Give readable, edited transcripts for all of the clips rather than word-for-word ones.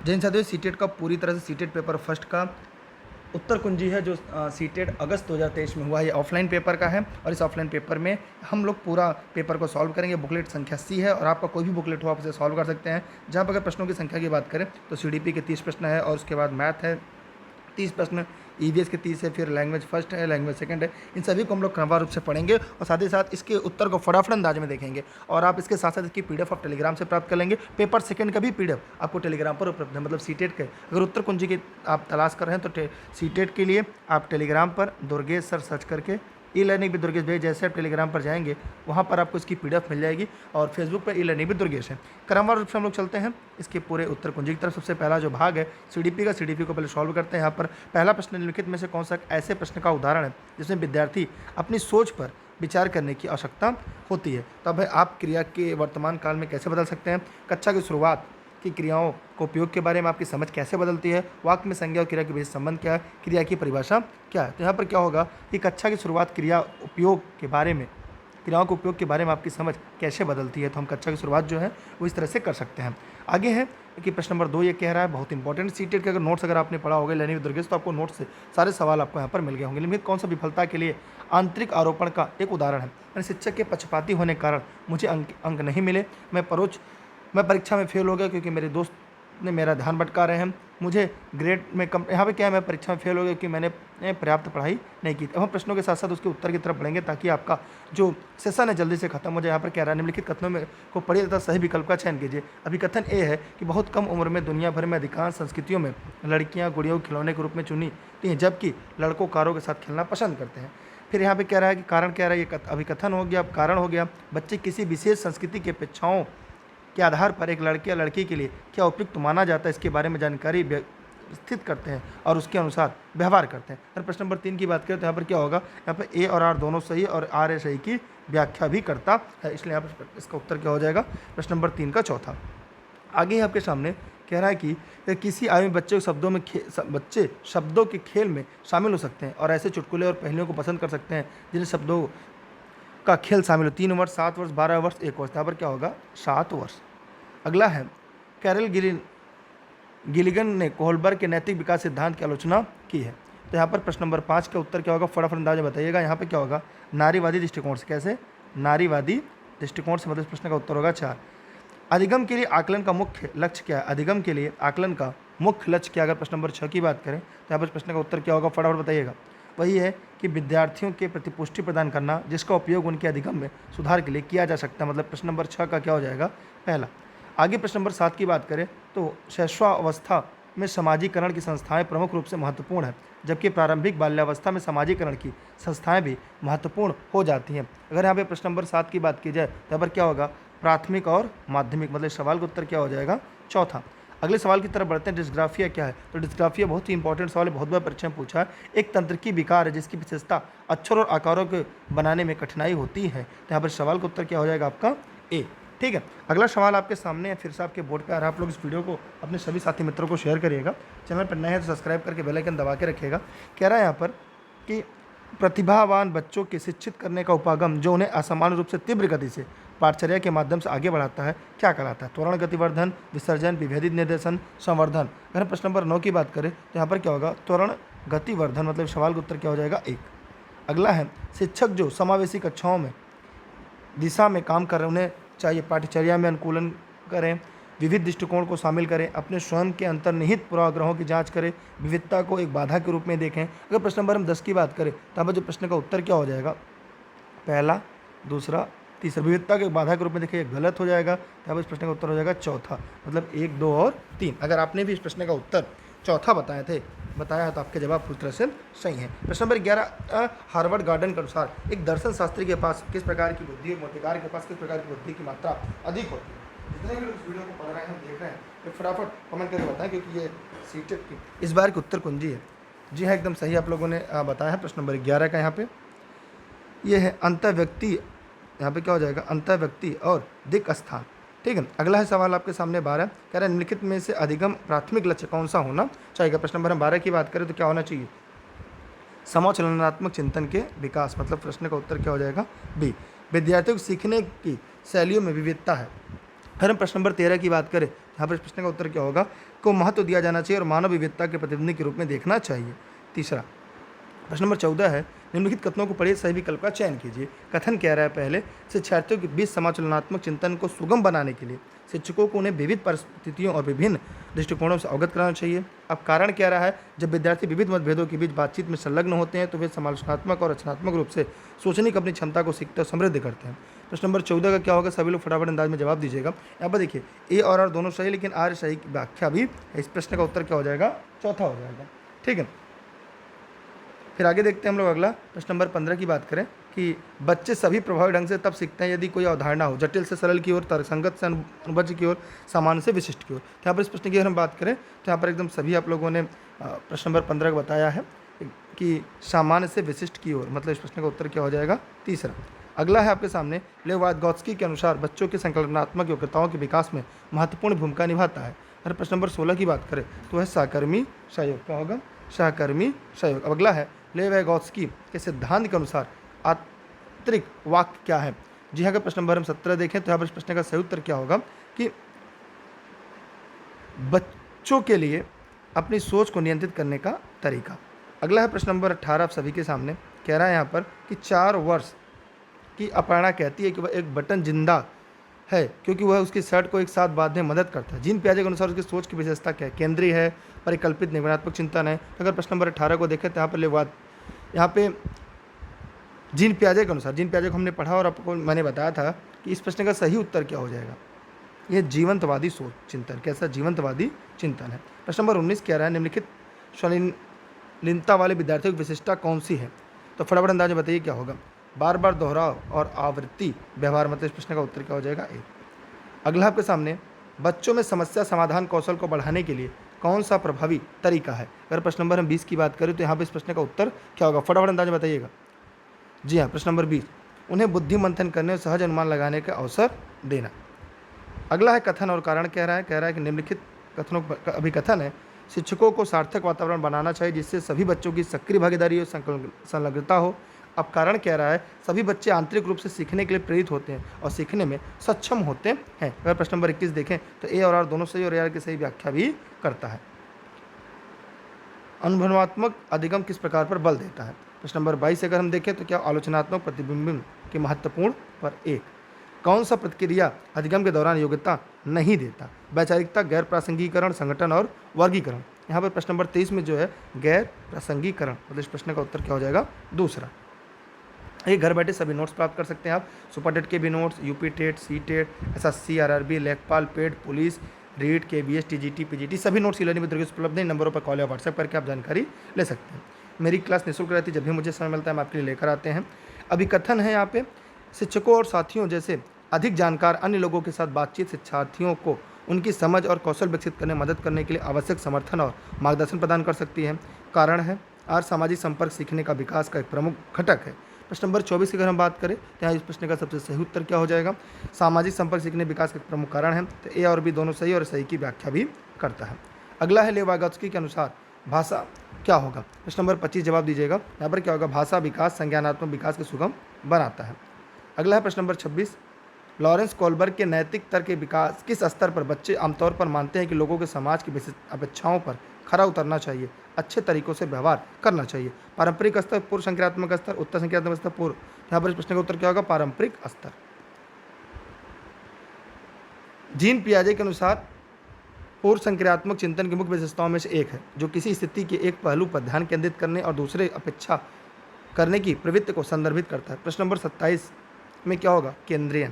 जैन साथियों, सीटेट का पूरी तरह से सीटेट पेपर फर्स्ट का उत्तर कुंजी है जो सीटेट अगस्त 2023 में हुआ। ये ऑफलाइन पेपर का है और इस ऑफलाइन पेपर में हम लोग पूरा पेपर को सॉल्व करेंगे। बुकलेट संख्या सी है और आपका कोई भी बुकलेट हो आप उसे सॉल्व कर सकते हैं। जहाँ पर अगर प्रश्नों की संख्या की बात करें तो सीडीपी के 30 प्रश्न है और उसके बाद मैथ है 30 प्रश्न, ईवीएस के 30 है, फिर लैंग्वेज फर्स्ट है, लैंग्वेज सेकंड है। इन सभी को हम लोग क्रमवार रूप से पढ़ेंगे और साथ ही साथ इसके उत्तर को फटाफट अंदाज में देखेंगे। और आप इसके साथ साथ इसकी पीडीएफ आप टेलीग्राम से प्राप्त कर लेंगे। पेपर सेकंड का भी पीडीएफ आपको टेलीग्राम पर उपलब्ध है। मतलब सीटेट के अगर उत्तर कुंजी की आप तलाश कर रहे हैं तो सीटेट के लिए आप टेलीग्राम पर दुर्गेश सर सर्च करके ई लर्निंग विद दुर्गेश भाई, जैसे आप टेलीग्राम पर जाएंगे वहाँ पर आपको इसकी पीडीएफ मिल जाएगी। और फेसबुक पर ई लर्निंग विद दुर्गेश है। क्रमवार रूप से हम लोग चलते हैं इसके पूरे उत्तर कुंजी की तरफ। सबसे पहला जो भाग है सीडीपी का, सीडीपी को पहले सॉल्व करते हैं। यहाँ पर पहला प्रश्न निम्नलिखित में से कौन सा ऐसे प्रश्न का उदाहरण है जिसमें विद्यार्थी अपनी सोच पर विचार करने की आवश्यकता होती है। तो अब आप क्रिया के वर्तमान काल में कैसे बदल सकते हैं, कक्षा की शुरुआत की क्रियाओं को उपयोग के बारे में आपकी समझ कैसे बदलती है, वाक्य में संज्ञा और क्रिया के बीच संबंध क्या है, क्रिया की परिभाषा क्या है। तो यहाँ पर क्या होगा कि कक्षा की शुरुआत क्रिया उपयोग के बारे में, क्रियाओं के उपयोग के बारे में आपकी समझ कैसे बदलती है। तो हम कक्षा की शुरुआत जो है वो इस तरह से कर सकते हैं। आगे है कि प्रश्न नंबर 2 ये कह रहा है, बहुत इंपॉर्टेंट सीटेट के अगर नोट्स अगर आपने पढ़ा होगा लर्निंग विद दुर्गेश तो आपको नोट्स से सारे सवाल आपको यहाँ पर मिल गए होंगे। लेकिन कौन सा विफलता के लिए आंतरिक आरोपण का एक उदाहरण है। यानी शिक्षक के पक्षपाती होने के कारण मुझे अंक नहीं मिले, मैं परीक्षा में फेल हो गया क्योंकि मेरे दोस्त ने मेरा ध्यान भटका रहे हैं, मुझे ग्रेड में कम। यहाँ पे क्या है, मैं परीक्षा में फेल हो गया क्योंकि मैंने पर्याप्त पढ़ाई नहीं की। अब हम प्रश्नों के साथ साथ उसके उत्तर की तरफ बढ़ेंगे ताकि आपका जो सेशन है जल्दी से खत्म हो जाए। यहाँ पर कह रहा है निम्नलिखित कथनों में को पढ़िए तथा सही विकल्प का चयन कीजिए। अभी कथन ए है कि बहुत कम उम्र में दुनिया भर में अधिकांश संस्कृतियों में लड़कियाँ गुड़ियों को खिलौने के रूप में चुनती हैं जबकि लड़कों कारों के साथ खेलना पसंद करते हैं। फिर यहाँ पे कह रहा है कि कारण कह रहा है, ये अभिकथन हो गया। अब कारण हो गया, बच्चे किसी विशेष संस्कृति के अपेक्षाओं के आधार पर एक लड़के या लड़की के लिए क्या उपयुक्त माना जाता है इसके बारे में जानकारी स्थित करते हैं और उसके अनुसार व्यवहार करते हैं। अगर प्रश्न नंबर 3 की बात करें तो यहाँ पर क्या होगा, यहाँ पर ए और आर दोनों सही और आर ए सही की व्याख्या भी करता है, इसलिए यहाँ पर इसका उत्तर क्या हो जाएगा, प्रश्न नंबर 3 का चौथा। आगे आपके सामने कह रहा है कि किसी आयु में बच्चे शब्दों के खेल में शामिल हो सकते हैं और ऐसे चुटकुले और पहेलियों को पसंद कर सकते हैं जिन्हें शब्दों का खेल शामिल हो। 3 वर्ष, 7 वर्ष, 12 वर्ष, 1 वर्ष। यहाँ पर क्या होगा, 7 वर्ष। अगला है कैरल गिलिगन ने कोहलबर्ग के नैतिक विकास सिद्धांत की आलोचना की है। तो यहाँ पर प्रश्न नंबर 5 का उत्तर क्या होगा, फटाफट अंदाज में बताइएगा। यहाँ पर क्या होगा, नारीवादी दृष्टिकोण से। कैसे, नारीवादी दृष्टिकोण से। मतलब इस प्रश्न का उत्तर होगा 4। अधिगम के लिए आकलन का मुख्य लक्ष्य क्या है, अधिगम के लिए आकलन का मुख्य लक्ष्य क्या। अगर प्रश्न नंबर 6 की बात करें तो यहाँ पर प्रश्न का उत्तर क्या होगा, फटाफट बताइएगा। वही है कि विद्यार्थियों के प्रति पुष्टि प्रदान करना जिसका उपयोग उनके अधिगम में सुधार के लिए किया जा सकता है। मतलब प्रश्न नंबर 6 का क्या हो जाएगा, पहला। आगे प्रश्न नंबर 7 की बात करें तो शैशवावस्था में समाजीकरण की संस्थाएं प्रमुख रूप से महत्वपूर्ण है जबकि प्रारंभिक बाल्यावस्था में समाजीकरण की संस्थाएं भी महत्वपूर्ण हो जाती हैं। अगर यहाँ पे प्रश्न नंबर 7 की बात की जाए तो यहाँ पर क्या होगा, प्राथमिक और माध्यमिक। मतलब सवाल का उत्तर क्या हो जाएगा, चौथा। अगले सवाल की तरफ बढ़ते हैं, डिस्ग्राफिया क्या है। तो डिस्ग्राफिया बहुत ही इंपॉर्टेंट सवाल है, बहुत बार परीक्षा में पूछा है। एक तंत्रिकी विकार है जिसकी विशेषता अक्षर और आकारों के बनाने में कठिनाई होती है। तो यहाँ पर सवाल का उत्तर क्या हो जाएगा आपका, ए। ठीक है, अगला सवाल आपके सामने है, फिर से आपके बोर्ड पे आ रहा है। आप लोग इस वीडियो को अपने सभी साथी मित्रों को शेयर करिएगा। चैनल पर नए हैं तो सब्सक्राइब करके बेल आइकन दबा के रखिएगा। कह रहा है यहाँ पर कि प्रतिभावान बच्चों के शिक्षित करने का उपागम जो उन्हें असामान्य रूप से तीव्र गति से पाठचर्या के माध्यम से आगे बढ़ाता है क्या कहलाता है। त्वरण गतिवर्धन, विसर्जन, विभेदित निर्देशन, संवर्धन। अगर प्रश्न नंबर 9 की बात करें तो यहाँ पर क्या होगा, त्वरण गतिवर्धन। मतलब सवाल का उत्तर क्या हो जाएगा, 1। अगला है शिक्षक जो समावेशी कक्षाओं में दिशा में काम कर रहे हैं उन्हें चाहिए पाठ्यचर्या में अनुकूलन करें, विविध दृष्टिकोण को शामिल करें, अपने स्वयं के अंतर्निहित पूर्वाग्रहों की जांच करें, विविधता को एक बाधा के रूप में देखें। अगर प्रश्न नंबर हम 10 की बात करें तो यहाँ पर जो प्रश्न का उत्तर क्या हो जाएगा, पहला, दूसरा, तीसरा। विविधता को एक बाधा के रूप में देखिए गलत हो जाएगा। यहाँ पर इस प्रश्न का उत्तर हो जाएगा चौथा। मतलब 1, 2 और 3। अगर आपने भी इस प्रश्न का उत्तर चौथा बताया है तो आपके जवाब पूरी तरह से सही है। प्रश्न नंबर 11, हार्वर्ड गार्डन के अनुसार एक दर्शन शास्त्री के पास किस प्रकार की बुद्धि, एक मूर्तिकार के पास किस प्रकार की बुद्धि की मात्रा अधिक होती है। जितने भी लोग इस वीडियो को पढ़ रहे हैं, देख रहे हैं, तो फटाफट कमेंट करके बताएं क्योंकि ये सीटेट की इस बार की उत्तर कुंजी है। जी हाँ, एकदम सही आप लोगों ने बताया है। प्रश्न नंबर 11 का यहाँ पे ये है अंतर्व्यक्ति। यहाँ पे क्या हो जाएगा, अंतर्व्यक्ति और दिक् स्थान। ठीक है, अगला है सवाल आपके सामने 12। कह रहा है निम्नलिखित में से अधिगम प्राथमिक लक्ष्य कौन सा होना चाहिए। प्रश्न नंबर 12 की बात करें तो क्या होना चाहिए, समचलनात्मक चिंतन के विकास। मतलब प्रश्न का उत्तर क्या हो जाएगा, बी। विद्यार्थियों को सीखने की शैलियों में विविधता है। अगर हम प्रश्न नंबर 13 की बात करें यहाँ पर इस प्रश्न का उत्तर क्या होगा, को महत्व दिया जाना चाहिए और मानव विविधता के प्रतिनिधि के रूप में देखना चाहिए। तीसरा प्रश्न नंबर 14 है, निम्नलिखित कथनों को पढ़िए, सही विकल्प का चयन कीजिए। कथन कह रहा है पहले, शिक्षार्थियों के बीच समाचलनात्मक चिंतन को सुगम बनाने के लिए शिक्षकों को उन्हें विविध परिस्थितियों और विभिन्न दृष्टिकोणों से अवगत कराना चाहिए। अब कारण कह रहा है, जब विद्यार्थी विविध मतभेदों के बीच बातचीत में संलग्न होते हैं तो वे समालोचनात्मक और रचनात्मक रूप से सोचने की अपनी क्षमता को सीखते और समृद्ध करते हैं। प्रश्न नंबर 14 का क्या होगा, सभी लोग फटाफट अंदाज में जवाब दीजिएगा। यहाँ पर देखिए ए और आर दोनों सही, लेकिन आर सही की व्याख्या भी है। इस प्रश्न का उत्तर क्या हो जाएगा, चौथा हो जाएगा। ठीक है, फिर आगे देखते हैं हम लोग अगला प्रश्न नंबर 15 की बात करें कि बच्चे सभी प्रभावी ढंग से तब सीखते हैं यदि कोई अवधारणा हो जटिल से सरल की ओर, तर्कसंगत से अनुबंध की ओर, सामान्य से विशिष्ट की ओर। यहाँ पर इस प्रश्न की अगर हम बात करें तो यहाँ पर एकदम सभी आप लोगों ने प्रश्न नंबर 15 का बताया है कि सामान्य से विशिष्ट की ओर, मतलब इस प्रश्न का उत्तर क्या हो जाएगा, तीसरा। अगला है आपके सामने, लेव वाइगोत्स्की के अनुसार बच्चों के संकल्पनात्मक योग्यताओं के विकास में महत्वपूर्ण भूमिका निभाता है। अगर प्रश्न नंबर 16 की बात करें तो है सहकर्मी सहयोग, क्या होगा, सहकर्मी सहयोग। अब अगला है, लेव वाइगोत्स्की के सिद्धांत के अनुसार आंतरिक वाक्य क्या है। जी हाँ, अगर प्रश्न नंबर हम 17 देखें तो यहाँ पर इस प्रश्न का सही उत्तर क्या होगा कि बच्चों के लिए अपनी सोच को नियंत्रित करने का तरीका। अगला है प्रश्न नंबर 18 आप सभी के सामने, कह रहा है यहाँ पर कि 4 वर्ष की अपर्णा कहती है कि वह एक बटन जिंदा है क्योंकि वह उसकी शर्ट को एक साथ बांधने में मदद करता है। जीन पियाजे के अनुसार उसकी सोच की विशेषता क्या है, केंद्रीय है, परिकल्पित, निगमनात्मक चिंतन है। अगर प्रश्न नंबर 18 को देखें तो यहाँ पर यहाँ पे जीन पियाजे के अनुसार, जीन पियाजे को हमने पढ़ा और आपको मैंने बताया था कि इस प्रश्न का सही उत्तर क्या हो जाएगा, यह जीवंतवादी सोच चिंतन। कैसा जीवंतवादी चिंतन है। प्रश्न नंबर 19 कह रहा है, निम्नलिखित स्वलीनता वाले विद्यार्थियों की विशेषता कौन सी है। तो फटाफट अंदाज में बताइए क्या होगा, बार बार दोहराव और आवृत्ति व्यवहार, मतलब इस प्रश्न का उत्तर क्या हो जाएगा, ए। अगला आपके सामने, बच्चों में समस्या समाधान कौशल को बढ़ाने के लिए कौन सा प्रभावी तरीका है। अगर प्रश्न नंबर हम 20 की बात करें तो यहाँ पे इस प्रश्न का उत्तर क्या होगा, फटाफट अंदाज में बताइएगा। जी हाँ, प्रश्न नंबर 20, उन्हें बुद्धि मंथन करने और सहज अनुमान लगाने का अवसर देना। अगला है कथन और कारण, कह रहा है कि निम्नलिखित कथनों का अभिकथन है, शिक्षकों को सार्थक वातावरण बनाना चाहिए जिससे सभी बच्चों की सक्रिय भागीदारी और संलग्नता हो। अब कारण कह रहा है, सभी बच्चे आंतरिक रूप से सीखने के लिए प्रेरित होते हैं और सीखने में सक्षम होते हैं। अगर प्रश्न नंबर 21 देखें तो ए और आर दोनों सही और ए आर की सही व्याख्या भी करता है। अनुभवात्मक अधिगम किस प्रकार पर बल देता है। प्रश्न नंबर 22 अगर हम देखें तो क्या आलोचनात्मक प्रतिबिंब के महत्वपूर्ण पर एक, कौन सा प्रतिक्रिया अधिगम के दौरान योग्यता नहीं देता। वैचारिकता, गैर प्रासंगिकरण, संगठन और वर्गीकरण। यहाँ पर प्रश्न नंबर 23 में जो है गैर प्रासंगिकरण, मतलब इस प्रश्न का उत्तर क्या हो जाएगा, दूसरा। ये घर बैठे सभी नोट्स प्राप्त कर सकते हैं आप, सुपर टेट के भी notes, UP TET, C TET, SSC, RRB, लेखपाल, पेड, पुलिस, रीट, केबीएस, टीजीटी, पीजीटी सभी नोट्स ई लर्निंग में उपलब्ध हैं। नंबरों पर कॉल या व्हाट्सएप करके आप जानकारी ले सकते हैं। मेरी क्लास निःशुल्क रहती है, जब भी मुझे समय मिलता है हम आपके लिए लेकर आते हैं। अभी कथन है यहाँ पे, शिक्षकों और साथियों जैसे अधिक जानकार अन्य लोगों के साथ बातचीत शिक्षार्थियों को उनकी समझ और कौशल विकसित करने मदद करने के लिए आवश्यक समर्थन और मार्गदर्शन प्रदान कर सकती है। कारण है, और सामाजिक संपर्क सीखने का विकास का एक प्रमुख घटक है। प्रश्न नंबर 24 की अगर हम बात करें तो यहाँ इस प्रश्न का सबसे सही उत्तर क्या हो जाएगा, सामाजिक संपर्क सीखने विकास का एक प्रमुख कारण है। तो ए और बी दोनों सही और सही की व्याख्या भी करता है। अगला है, लेव वाइगोत्स्की के अनुसार भाषा क्या होगा। प्रश्न नंबर 25 जवाब दीजिएगा। यहाँ पर क्या होगा, भाषा विकास संज्ञानात्मक विकास के सुगम बनाता है। अगला है प्रश्न नंबर 26, लॉरेंस कोलबर्ग के नैतिक तर्क के विकास किस स्तर पर बच्चे आमतौर पर मानते हैं कि लोगों के समाज की विशिष्ट अपेक्षाओं पर खरा उतरना चाहिए, अच्छे तरीकों से व्यवहार करना चाहिए। पारंपरिक स्तर, पूर्व संक्रियात्मक स्तर, उत्तर संक्रियात्मक स्तर, पूर्व। यहाँ पर इस प्रश्न का उत्तर क्या होगा, पारंपरिक स्तर। जीन पियाजे के अनुसार पूर्व संक्रियात्मक चिंतन की मुख्य विशेषताओं में से एक है जो किसी स्थिति के एक पहलू पर ध्यान केंद्रित करने और दूसरे अपेक्षा करने की प्रवृत्ति को संदर्भित करता है। प्रश्न नंबर 27 में क्या होगा, केंद्रीय।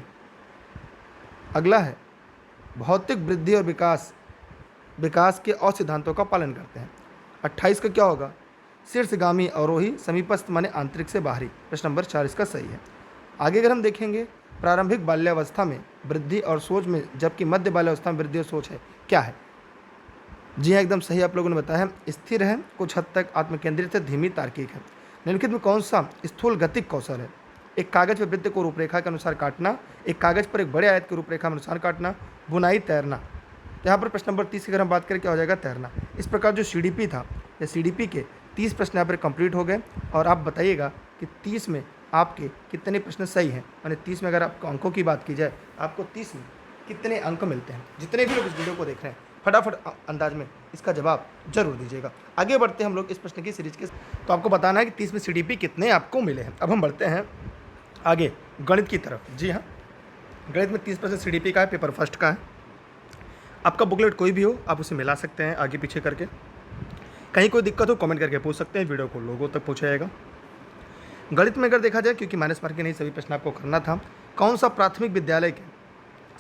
अगला है, भौतिक वृद्धि और विकास के और सिद्धांतों का पालन करते हैं। 28 का क्या होगा, शीर्षगामी अवरोही, समीपस्थ माने आंतरिक से बाहरी। प्रश्न नंबर 4 इसका सही है। आगे अगर हम देखेंगे, प्रारंभिक बाल्यावस्था में वृद्धि और सोच में, जबकि मध्य बाल्यावस्था में वृद्धि और सोच है, क्या है। जी हाँ, एकदम सही आप लोगों ने बताया है, स्थिर है, कुछ हद तक आत्मकेंद्रित है, धीमी तार्किक है। निम्नलिखित में कौन सा स्थूल गतिक कौशल है। एक कागज पर वृत्त को रूपरेखा के अनुसार काटना, एक कागज पर एक बड़े आयत की रूपरेखा के अनुसार काटना, बुनाई, तैरना। तो यहाँ पर प्रश्न नंबर 30 की अगर हम बात करें क्या हो जाएगा, तैरना। इस प्रकार जो सीडीपी था, या सीडीपी के 30 प्रश्न यहाँ पर कंप्लीट हो गए और आप बताइएगा कि 30 में आपके कितने प्रश्न सही हैं। मैंने 30 में अगर आपको अंकों की बात की जाए, आपको 30 में कितने अंक मिलते हैं। जितने भी लोग इस वीडियो को देख रहे हैं फटाफट अंदाज में इसका जवाब जरूर दीजिएगा। आगे बढ़ते हैं हम लोग इस प्रश्न की सीरीज के। तो आपको बताना है कि 30 में CDP कितने आपको मिले हैं। अब हम बढ़ते हैं आगे गणित की तरफ। जी हाँ, गणित में 30% CDP का है, पेपर फर्स्ट का है। आपका बुकलेट कोई भी हो आप उसे मिला सकते हैं आगे पीछे करके। कहीं कोई दिक्कत हो कमेंट करके पूछ सकते हैं, वीडियो को लोगों तक पहुँचा जाएगा। गणित में अगर देखा जाए, क्योंकि माइनस मार्क के नहीं सभी प्रश्न आपको करना था, कौन सा प्राथमिक विद्यालय के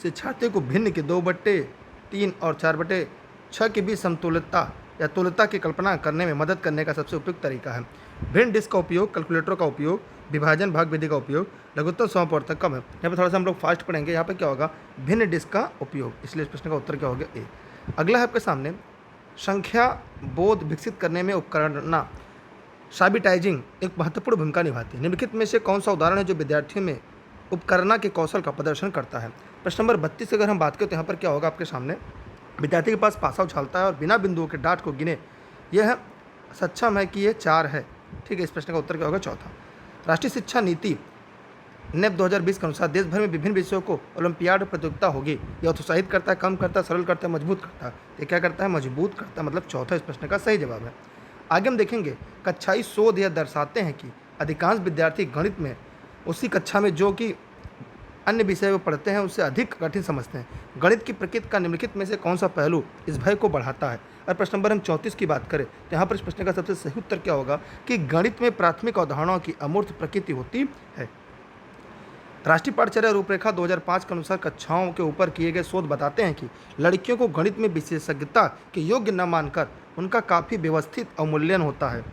शिक्षार्थियों को भिन्न के 2/3 और 4/6 के बीच समतुल्यता या तुल्यता की कल्पना करने में मदद करने का सबसे उपयुक्त तरीका है। भिन्न डिस्क का उपयोग, कैलकुलेटर का उपयोग, विभाजन भाग विधि का उपयोग, लघुत्तम समापवर्तक कम है। यहाँ पे थोड़ा सा हम लोग फास्ट पढ़ेंगे। यहाँ पे क्या होगा, भिन्न डिस्क का उपयोग, इसलिए इस प्रश्न का उत्तर क्या होगा, ए। अगला है आपके सामने, संख्या बोध विकसित करने में उपकरण साबिटाइजिंग एक महत्वपूर्ण भूमिका निभाती है। निम्नलिखित में से कौन सा उदाहरण है जो विद्यार्थियों में उपकरणा के कौशल का प्रदर्शन करता है। प्रश्न नंबर 32 अगर हम बात करें तो यहाँ पर क्या होगा आपके सामने, विद्यार्थी के पास पासा उछालता है और बिना बिंदुओं के डाट को गिने यह सक्षम है कि ये 4 है। ठीक है, इस प्रश्न का उत्तर क्या होगा, चौथा। राष्ट्रीय शिक्षा नीति नेप 2020 के अनुसार देश भर में विभिन्न विषयों को ओलंपियाड प्रतियोगिता होगी। यह उत्साहित करता है, कम करता है, सरल करता है, मजबूत करता है। ये क्या करता है, मजबूत करता है, मतलब चौथा इस प्रश्न का सही जवाब है। आगे हम देखेंगे, कक्षाई शोध यह दर्शाते हैं कि अधिकांश विद्यार्थी गणित में उसी कक्षा में जो कि अन्य विषय वो पढ़ते हैं उससे अधिक कठिन समझते हैं। गणित की प्रकृति का निम्नलिखित में से कौन सा पहलू इस भय को बढ़ाता है। और प्रश्न नंबर हम 34 की बात करें तो यहाँ पर इस प्रश्न का सबसे सही उत्तर क्या होगा कि गणित में प्राथमिक अवधारणाओं की अमूर्त प्रकृति होती है। राष्ट्रीय पाठ्यचर्या रूपरेखा 2005 के अनुसार कक्षाओं के ऊपर किए गए शोध बताते हैं कि लड़कियों को गणित में विशेषज्ञता के योग्य न मानकर उनका काफ़ी व्यवस्थित अवमूल्यन होता है,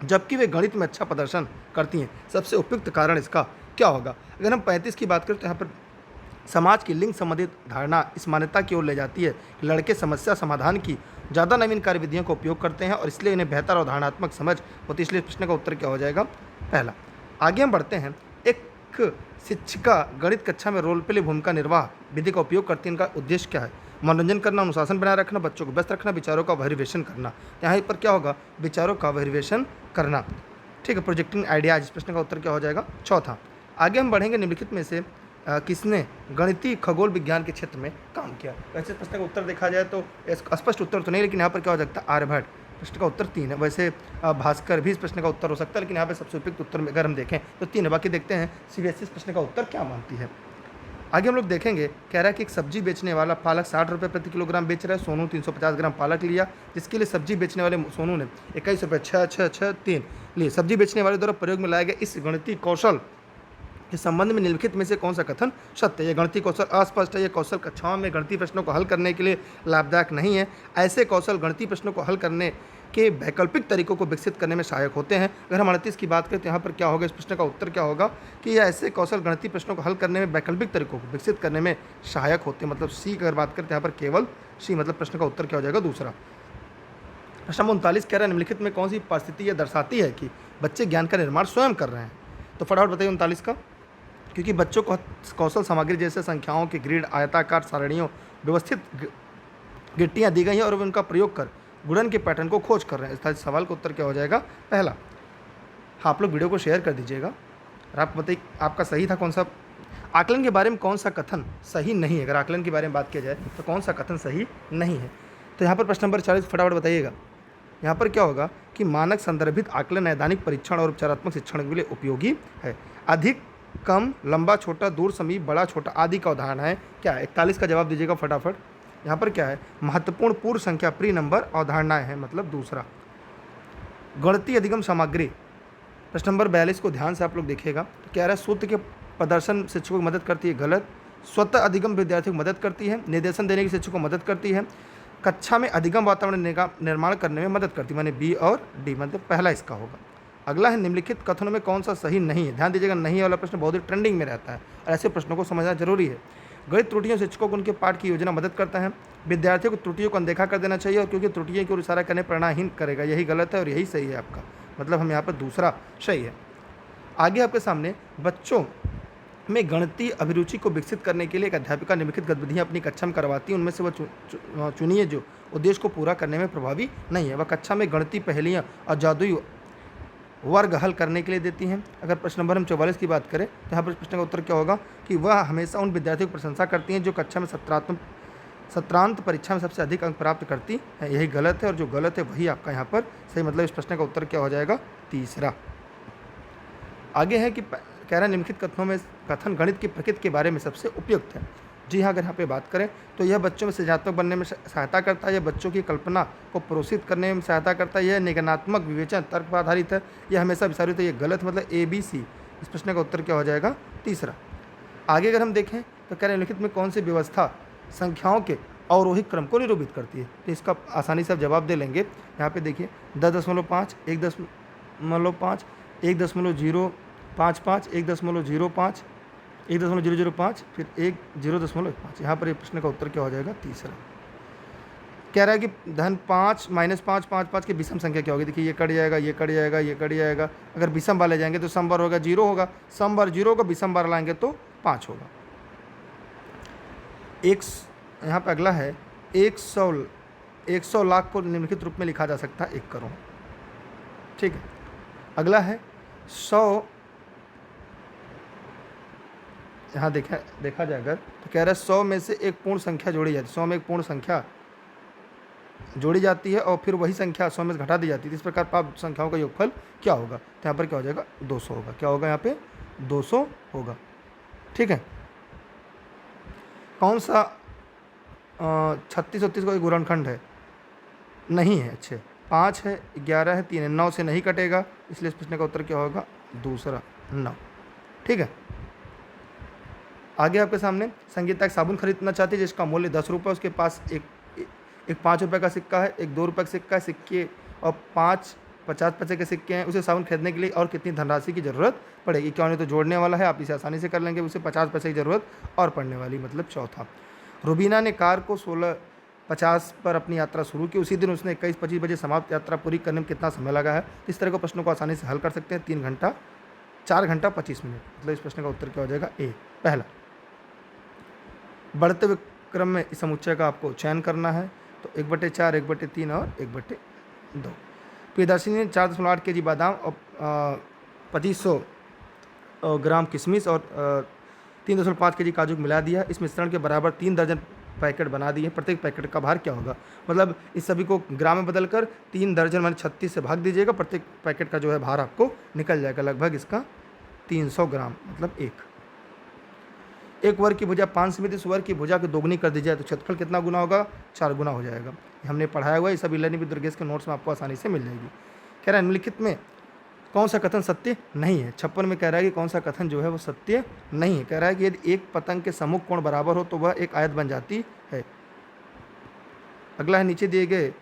जबकि वे गणित में अच्छा प्रदर्शन करती हैं। सबसे उपयुक्त कारण इसका क्या होगा। अगर हम 35 की बात करें तो यहाँ पर समाज की लिंग संबंधित धारणा इस मान्यता की ओर ले जाती है कि लड़के समस्या समाधान की ज़्यादा नवीन कार्यविधियों का उपयोग करते हैं और इसलिए इन्हें बेहतर अवधारणात्मक समझ होती है। इसलिए प्रश्न का उत्तर क्या हो जाएगा, पहला। आगे हम बढ़ते हैं, एक शिक्षिका गणित कक्षा में रोल प्ले भूमिका निर्वाह विधि का उपयोग करती है। इनका उद्देश्य क्या है, मनोरंजन करना, अनुशासन बनाए रखना, बच्चों को व्यस्त रखना, विचारों का बहिर्वेशन करना। यहाँ पर क्या होगा, विचारों का बहिर्वेशन करना। ठीक है, प्रोजेक्टिंग आइडियाज, इस प्रश्न का उत्तर क्या हो जाएगा, चौथा। आगे हम बढ़ेंगे, निम्नलिखित में से किसने गणितीय खगोल विज्ञान के क्षेत्र में काम किया। वैसे प्रश्न का उत्तर देखा जाए तो स्पष्ट उत्तर तो नहीं, लेकिन यहाँ पर क्या हो सकता है, आर्यभट्ट। प्रश्न का उत्तर 3 है। वैसे भास्कर भी इस प्रश्न का उत्तर हो सकता है, लेकिन यहाँ पे सबसे उपयुक्त उत्तर में अगर हम देखें तो 3 है। बाकी देखते हैं CBSE इस प्रश्न का उत्तर क्या मानती है। आगे हम लोग देखेंगे, कह रहा है कि एक सब्जी बेचने वाला पालक 60 रुपये प्रति किलोग्राम बेच रहा है। सोनू 350 ग्राम पालक लिया, जिसके लिए सब्जी बेचने वाले सोनू ने 21 रुपये 6 लिए। सब्जी बेचने वाले द्वारा प्रयोग में लाया गया इस गणितीय कौशल के संबंध में निम्नलिखित में से कौन सा कथन सत्य है। यह गणितीय कौशल अस्पष्ट है। यह कौशल कक्षाओं में गणितीय प्रश्नों को हल करने के लिए लाभदायक नहीं है। ऐसे कौशल गणितीय प्रश्नों को हल करने के वैकल्पिक तरीकों को विकसित करने में सहायक होते हैं। अगर हम 38 की बात करें तो यहाँ पर क्या होगा, इस प्रश्न का उत्तर क्या होगा कि यह ऐसे कौशल गणितीय प्रश्नों को हल करने में वैकल्पिक तरीकों को विकसित करने में सहायक होते हैं। मतलब सी अगर बात करते हैं यहाँ पर केवल सी, मतलब प्रश्न का उत्तर क्या हो जाएगा, दूसरा। प्रश्न 39 कह रहा है, निम्नलिखित में कौन सी परिस्थिति यह दर्शाती है कि बच्चे ज्ञान का निर्माण स्वयं कर रहे हैं। तो फटाफट बताइए 39 का। क्योंकि बच्चों को कौशल सामग्री जैसे संख्याओं के ग्रिड, आयताकार सारणियों, व्यवस्थित गिट्टियाँ दी गई हैं और वे उनका प्रयोग कर गुणन के पैटर्न को खोज कर रहे हैं। इस सवाल का उत्तर क्या हो जाएगा, पहला। हाँ, आप लोग वीडियो को शेयर कर दीजिएगा और आप बताइए आपका सही था कौन सा। आकलन के बारे में कौन सा कथन सही नहीं है। अगर आकलन के बारे में बात किया जाए तो कौन सा कथन सही नहीं है। तो यहाँ पर प्रश्न नंबर 40 फटाफट बताइएगा। यहाँ पर क्या होगा कि मानक संदर्भित आकलन नैदानिक परीक्षण और उपचारात्मक शिक्षण के लिए उपयोगी है। अधिक, कम, लंबा, छोटा, दूर, समीप, बड़ा, छोटा आदि का उदाहरण है क्या है। 41 का जवाब दीजिएगा फटाफट। यहाँ पर क्या है, महत्वपूर्ण पूर्ण संख्या प्री नंबर अवधारणाएं हैं, मतलब दूसरा। गणितीय अधिगम सामग्री, प्रश्न नंबर 42 को ध्यान से आप लोग देखिएगा। तो क्या रहा है, सूत्र के प्रदर्शन शिक्षकों की मदद करती है, गलत। स्वतः अधिगम विद्यार्थियों को मदद करती है, निर्देशन देने की शिक्षकों को मदद करती है, कक्षा में अधिगम वातावरण निर्माण करने में मदद करती है, माने बी और डी, मतलब पहला इसका होगा। अगला है, निम्नलिखित कथनों में कौन सा सही नहीं है। ध्यान दीजिएगा, नहीं वाला प्रश्न बहुत ही ट्रेंडिंग में रहता है और ऐसे प्रश्नों को समझना जरूरी है। गणित त्रुटियों शिक्षकों को उनके पाठ की योजना मदद करता है। विद्यार्थियों को त्रुटियों को अनदेखा कर देना चाहिए और क्योंकि त्रुटियों की ओर इशारा करने परिणामहीन करेगा, यही गलत है और यही सही है आपका, मतलब हम यहाँ पर दूसरा सही है। आगे आपके सामने, बच्चों में गणितीय अभिरुचि को विकसित करने के लिए एक अध्यापिका निम्नलिखित गतिविधियाँ अपनी कक्षा में करवाती है, उनमें से वह चुनिए जो उद्देश्य को पूरा करने में प्रभावी नहीं है। वह कक्षा में गणितीय पहेलियाँ और जादुई वर्ग हल करने के लिए देती हैं। अगर प्रश्न नंबर हम 44 की बात करें तो यहाँ पर प्रश्न का उत्तर क्या होगा कि वह हमेशा उन विद्यार्थियों की प्रशंसा करती हैं जो कक्षा में सत्रांत परीक्षा में सबसे अधिक अंक प्राप्त करती है। यही गलत है और जो गलत है वही आपका यहाँ पर सही, मतलब इस प्रश्न का उत्तर क्या हो जाएगा, तीसरा। आगे है कि कह रहा है निम्नलिखित कथनों में कथन गणित की प्रकृति के बारे में सबसे उपयुक्त है। जी हाँ, अगर यहाँ पे बात करें तो यह बच्चों में सृजनात्मक बनने में सहायता करता है, यह बच्चों की कल्पना को प्रोत्साहित करने में सहायता करता है, यह निगमनात्मक विवेचन तर्क पर आधारित है, यह हमेशा विचारित है, यह गलत, मतलब ABC। इस प्रश्न का उत्तर क्या हो जाएगा, तीसरा। आगे अगर हम देखें तो कह रहे हैं निम्नलिखित में कौन सी व्यवस्था संख्याओं के अवरोही क्रम को निरूपित करती है, तो इसका आसानी से आप जवाब दे लेंगे। यहाँ पे देखिए 10.5, 1.5, 1.055, 1.05, 1.005, फिर 0.5। यहाँ पर ये प्रश्न का उत्तर क्या हो जाएगा, तीसरा। कह रहा है कि धन 5 -5 5 5 की विषम संख्या क्या होगी। देखिए ये कट जाएगा, ये कट जाएगा, ये कट जाएगा। अगर विषम वाले जाएंगे तो सम बार होगा 0 होगा, सम बार 0 होगा, विषम बार लाएंगे तो 5 होगा। यहाँ पे अगला है 100 लाख को निम्नलिखित रूप में लिखा जा सकता है 1 करोड़। ठीक है, अगला है 100, यहाँ देखा जाए अगर तो कह रहा है 100 में से एक पूर्ण संख्या जोड़ी जाती है, 100 में एक पूर्ण संख्या जोड़ी जाती है और फिर वही संख्या 100 में से घटा दी जाती है। इस प्रकार प्राप्त संख्याओं का योगफल क्या होगा, तो यहाँ पर क्या हो जाएगा, 200 होगा। क्या होगा, यहाँ पे 200 होगा। ठीक है, कौन सा 36 38 का गुणनखंड है, नहीं है, अच्छे 5 है, 11 है, 3 है, 9 से नहीं कटेगा, इसलिए इस प्रश्न का उत्तर क्या होगा, दूसरा 9। ठीक है, आगे आपके सामने संगीता एक साबुन खरीदना चाहती है जिसका मूल्य 10 रुपये, उसके पास एक 5 रुपये का सिक्का है, एक 2 रुपये का सिक्का है, सिक्के और 5 50 पैसे के सिक्के हैं। उसे साबुन खरीदने के लिए और कितनी धनराशि की ज़रूरत पड़ेगी। क्या नहीं तो जोड़ने वाला है, आप इसे आसानी से कर लेंगे। उसे 50 पैसे की ज़रूरत और पड़ने वाली, मतलब चौथा। रुबीना ने कार को 16:50 पर अपनी यात्रा शुरू की, उसी दिन उसने 21:25 बजे समाप्त यात्रा पूरी करने में कितना समय लगा है। इस तरह के प्रश्नों को आसानी से हल कर सकते हैं। 3 घंटा 4 घंटा 25 मिनट, मतलब इस प्रश्न का उत्तर क्या हो जाएगा, ए पहला। बढ़ते हुए क्रम में इस समुच्चय का आपको चयन करना है, तो 1/4, 1/3 और 1/2। प्रियदर्शनी ने 4.8 kg बादाम और 2500 ग्राम किशमिश और 3.5 kg काजू मिला दिया। इस मिश्रण के बराबर 3 दर्जन पैकेट बना दिए। प्रत्येक पैकेट का भार क्या होगा, मतलब इस सभी को ग्राम में बदलकर 3 दर्जन माने 36 से भाग दीजिएगा। प्रत्येक पैकेट का जो है भार आपको निकल जाएगा, लगभग इसका 300 ग्राम, मतलब एक वर्ग की भुजा 5 सेमी, इस वर्ग की भुजा को दोगुनी कर दी जाए तो क्षेत्रफल कितना गुना होगा, 4 गुना हो जाएगा। हमने पढ़ाया हुआ है, ये सब लर्निंग विद दुर्गेश के नोट्स में आपको आसानी से मिल जाएगी। कह रहा है निम्नलिखित में कौन सा कथन सत्य नहीं है। 56 में कह रहा है कि कौन सा कथन जो है वो सत्य नहीं है। कह रहा है कि यदि एक पतंग के सम्मुख कोण बराबर हो तो वह एक आयत बन जाती है। अगला है नीचे दिए गए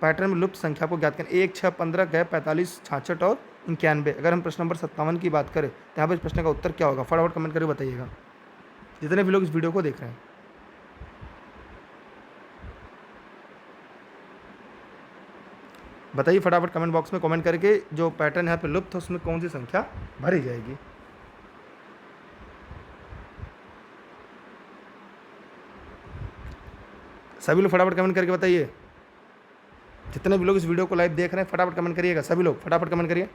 पैटर्न में लुप्त संख्या को ज्ञात करें। 1 6 15 गए 45 66 और 91। अगर हम प्रश्न नंबर 57 की बात करें तो यहाँ पर इस प्रश्न का उत्तर क्या होगा, फटाफट कमेंट करके बताइएगा जितने भी लोग इस वीडियो को देख रहे हैं। बताइए फटाफट कमेंट बॉक्स में कमेंट करके, जो पैटर्न यहाँ पे लुप्त है उसमें कौन सी संख्या भरी जाएगी। सभी लोग फटाफट कमेंट करके बताइए, जितने भी लोग इस वीडियो को लाइव देख रहे हैं फटाफट कमेंट करिएगा। सभी लोग फटाफट कमेंट करिए।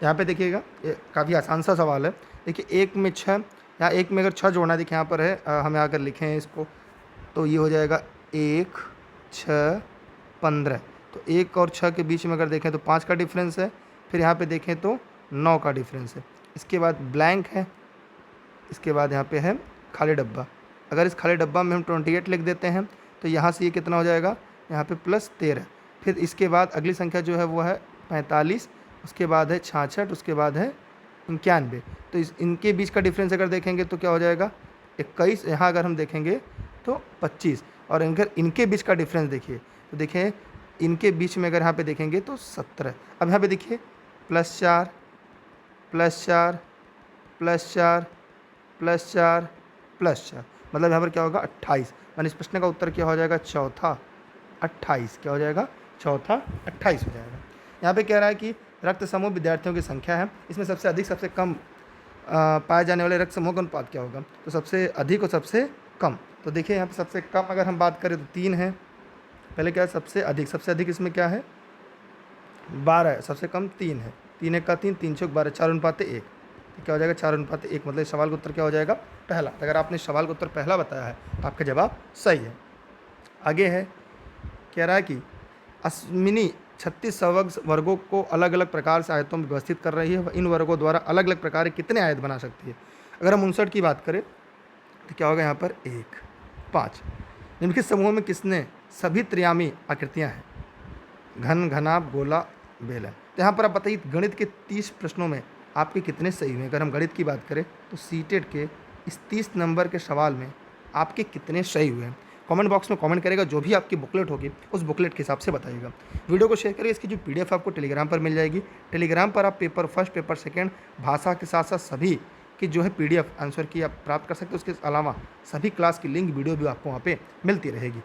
यहाँ पे देखिएगा, ये काफ़ी आसान सा सवाल है। देखिए 1 में 6, यहाँ 1 में अगर 6 जोड़ना, देखिए यहाँ पर है, हम यहाँ अगर लिखें इसको तो ये हो जाएगा 1 6 15। तो 1 और 6 के बीच में अगर देखें तो 5 का डिफरेंस है। फिर यहाँ पे देखें तो 9 का डिफरेंस है। इसके बाद ब्लैंक है, इसके बाद यहाँ पे है खाली डब्बा। अगर इस खाली डब्बा में हम 28 लिख देते हैं तो यहाँ से ये कितना हो जाएगा, यहाँ पे +13। फिर इसके बाद अगली संख्या जो है वो है 45, उसके बाद है 66, उसके बाद है 91। तो इनके बीच का डिफरेंस अगर देखेंगे तो क्या हो जाएगा 21। यहाँ अगर हम देखेंगे तो 25। और अगर इनके बीच का डिफरेंस देखिए तो देखिए इनके बीच में अगर यहाँ पे देखेंगे तो 17। अब यहाँ पे देखिए +4 +4 +4 +4 +4, मतलब यहाँ पर क्या होगा 28। यानी इस प्रश्न का उत्तर क्या हो जाएगा, चौथा 28। क्या हो जाएगा, चौथा 28 हो जाएगा। यहाँ पे कह रहा है कि रक्त समूह विद्यार्थियों की संख्या है, इसमें सबसे अधिक सबसे कम पाए जाने वाले रक्त समूह का अनुपात क्या होगा। तो सबसे अधिक और सबसे कम, तो देखिए यहाँ पे सबसे कम अगर हम बात करें तो 3 है। पहले क्या है, सबसे अधिक इसमें क्या है 12 सबसे कम 3 है, 3 एक का 3, 3 छः 12, 4:1। तो क्या हो जाएगा 4:1, मतलब इस सवाल का उत्तर क्या हो जाएगा पहला। तो अगर आपने सवाल का उत्तर पहला बताया है तो आपका जवाब सही है। आगे है, कह रहा है कि अश्विनी 36 वर्गों को अलग अलग प्रकार से आयतों में व्यवस्थित कर रही है, वह इन वर्गों द्वारा अलग अलग प्रकार के कितने आयत बना सकती है। अगर हम 59 की बात करें तो क्या होगा यहाँ पर 1, 5। निम्नलिखित समूहों में किसने सभी त्रियामी आकृतियाँ हैं, घन, घनाभ, गोला, बेलन। तो यहाँ पर आप बताइए गणित के 30 प्रश्नों में आपके कितने सही हुए। अगर हम गणित की बात करें तो सीटेट के इस 30 नंबर के सवाल में आपके कितने सही हुए हैं। कमेंट बॉक्स में कमेंट करेगा, जो भी आपकी बुकलेट होगी उस बुकलेट के हिसाब से बताइएगा। वीडियो को शेयर करिए। इसकी जो पीडीएफ आपको टेलीग्राम पर मिल जाएगी। टेलीग्राम पर आप पेपर फर्स्ट, पेपर सेकेंड, भाषा के साथ साथ सभी की जो है पीडीएफ आंसर की आप प्राप्त कर सकते हो। उसके अलावा सभी क्लास की लिंक वीडियो भी आपको वहाँ पे मिलती रहेगी।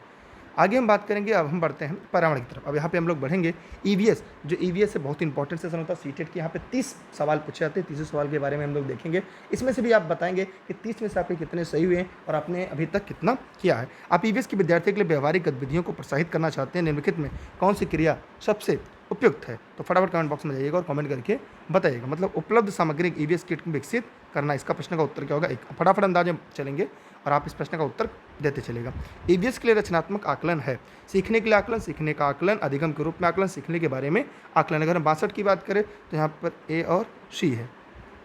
आगे हम बात करेंगे, अब हम बढ़ते हैं पर्यावरण की तरफ। अब यहाँ पे हम लोग बढ़ेंगे ईवीएस। जो ईवीएस है बहुत इंपॉर्टेंट सेशन होता है सीटेट के। यहाँ पे 30 सवाल पूछे जाते हैं। 30 सवाल के बारे में हम लोग देखेंगे। इसमें से भी आप बताएंगे कि 30 में से आपके कितने सही हुए हैं और आपने अभी तक कितना किया है। आप ईवीएस के विद्यार्थियों के लिए व्यवहारिक गतिविधियों को प्रोत्साहित करना चाहते हैं, निम्नलिखित में कौन सी क्रिया सबसे उपयुक्त है। तो फटाफट कमेंट बॉक्स में जाइएगा और कमेंट करके बताइएगा। मतलब उपलब्ध सामग्री ईवीएस किट को विकसित करना, इसका प्रश्न का उत्तर क्या होगा। एक फटाफट अंदाज में चलेंगे और आप इस प्रश्न का उत्तर देते चलेगा। ईवीएस के लिए रचनात्मक आकलन है, सीखने के लिए आकलन, सीखने का आकलन, अधिगम के रूप में आकलन, सीखने के बारे में आकलन। अगर हम 62 की बात करें तो यहाँ पर ए और सी है,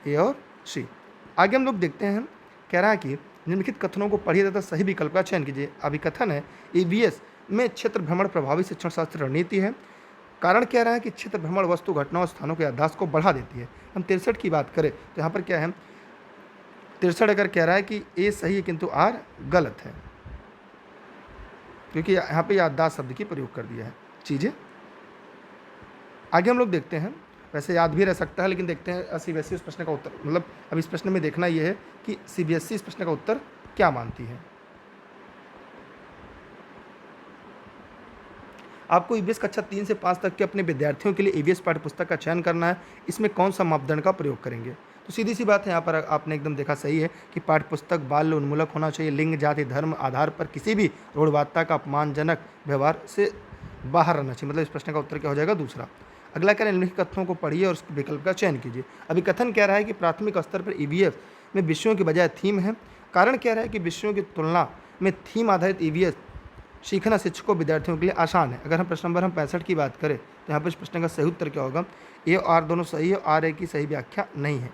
ए और सी। आगे हम लोग देखते हैं, कह रहा है कि निम्नलिखित कथनों को पढ़िए तथा सही विकल्प का चयन कीजिए। अभिकथन है ईवीएस में क्षेत्र भ्रमण प्रभावी शिक्षण शास्त्र रणनीति है। कारण कह रहा है कि क्षेत्र भ्रमण वस्तु, घटनाओं, स्थानों के याददाश्त को बढ़ा देती है। हम 63 की बात करें तो यहाँ पर क्या है, 63 अगर कह रहा है कि ए सही है किंतु आर गलत है, क्योंकि यहाँ पे याददाश्त शब्द की प्रयोग कर दिया है चीज़ें। आगे हम लोग देखते हैं, वैसे याद भी रह सकता है लेकिन देखते हैं सीबीएसई इस प्रश्न का उत्तर, मतलब अब इस प्रश्न में देखना ये है कि सीबीएसई इस प्रश्न का उत्तर क्या मानती है। आपको ईवीएस कक्षा 3 से 5 तक के अपने विद्यार्थियों के लिए ईवीएस पाठ्यपुस्तक का चयन करना है। इसमें कौन सा मापदंड का प्रयोग करेंगे। तो सीधी सी बात है, यहाँ पर आपने एकदम देखा सही है कि पाठ्यपुस्तक बाल्य उन्मूलक होना चाहिए, लिंग, जाति, धर्म आधार पर किसी भी रूढ़वादिता का अपमानजनक व्यवहार से बाहर रहना चाहिए। मतलब इस प्रश्न का उत्तर क्या हो जाएगा दूसरा। अगला कह रहे हैं निम्नलिखित कथनों को पढ़िए और उसके विकल्प का चयन कीजिए। अभी कथन कह रहा है कि प्राथमिक स्तर पर ईवीएस में विषयों की बजाय थीम है। कारण कह रहा है कि विषयों की तुलना में थीम आधारित ईवीएस सीखना शिक्षकों विद्यार्थियों के लिए आसान है। अगर हम प्रश्न नंबर 65 की बात करें तो यहाँ पर इस प्रश्न का सही उत्तर क्या होगा। ए और आर दोनों सही है, आर ए की सही व्याख्या नहीं है।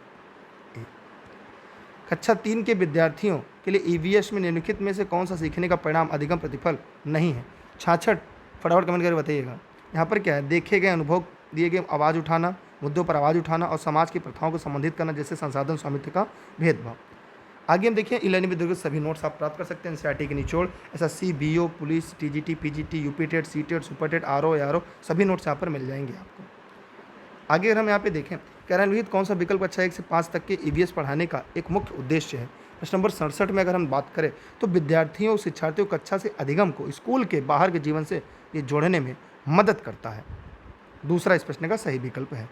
कक्षा 3 के विद्यार्थियों के लिए ईवीएस में निम्नलिखित में से कौन सा सीखने का परिणाम अधिगम प्रतिफल नहीं है। 66 फटाफट कमेंट करके बताइएगा। यहाँ पर क्या है, देखे गए अनुभव, दिए गए आवाज़ उठाना, मुद्दों पर आवाज़ उठाना और समाज की प्रथाओं को संबंधित करना, जैसे संसाधन स्वामित्व का भेदभाव। आगे हम देखिए ई लर्निंग विद्यार्थी सभी नोट्स आप प्राप्त कर सकते हैं एनसीईआरटी के निचोड़, SSC, BO, police, TGT, PGT, UP TET, C TET, super TET, RO, ARO सभी नोट्स यहाँ पर मिल जाएंगे आपको। आगे अगर हम यहाँ पे देखें, कार्यान्वित कौन सा विकल्प अच्छा 1 से 5 तक के ईवीएस पढ़ाने का एक मुख्य उद्देश्य है। प्रश्न नंबर 67 में अगर हम बात करें तो विद्यार्थियों, शिक्षार्थियों कक्षा से अधिगम को स्कूल के बाहर के जीवन से ये जोड़ने में मदद करता है। दूसरा इस प्रश्न का सही विकल्प है।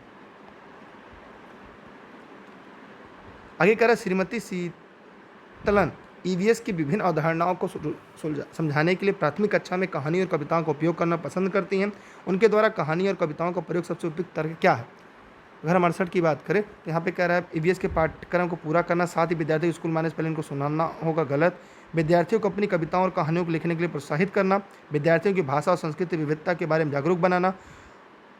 आगे कह रहा है श्रीमती शीतलन ईवीएस की विभिन्न अवधारणाओं को समझाने के लिए प्राथमिक कक्षा में कहानी और कविताओं का उपयोग करना पसंद करती हैं। उनके द्वारा कहानी और कविताओं का प्रयोग सबसे उपयुक्त तर्क क्या है। अगर हम 68 की बात करें तो यहाँ पे कह रहा है ईवीएस के पाठ्यक्रम को पूरा करना, साथ ही विद्यार्थियों को स्कूल आने से पहले इनको सुनाना होगा, गलत। विद्यार्थियों को अपनी कविताओं और कहानियों को लिखने के लिए प्रोत्साहित करना, विद्यार्थियों की भाषा और संस्कृति विविधता के बारे में जागरूक बनाना,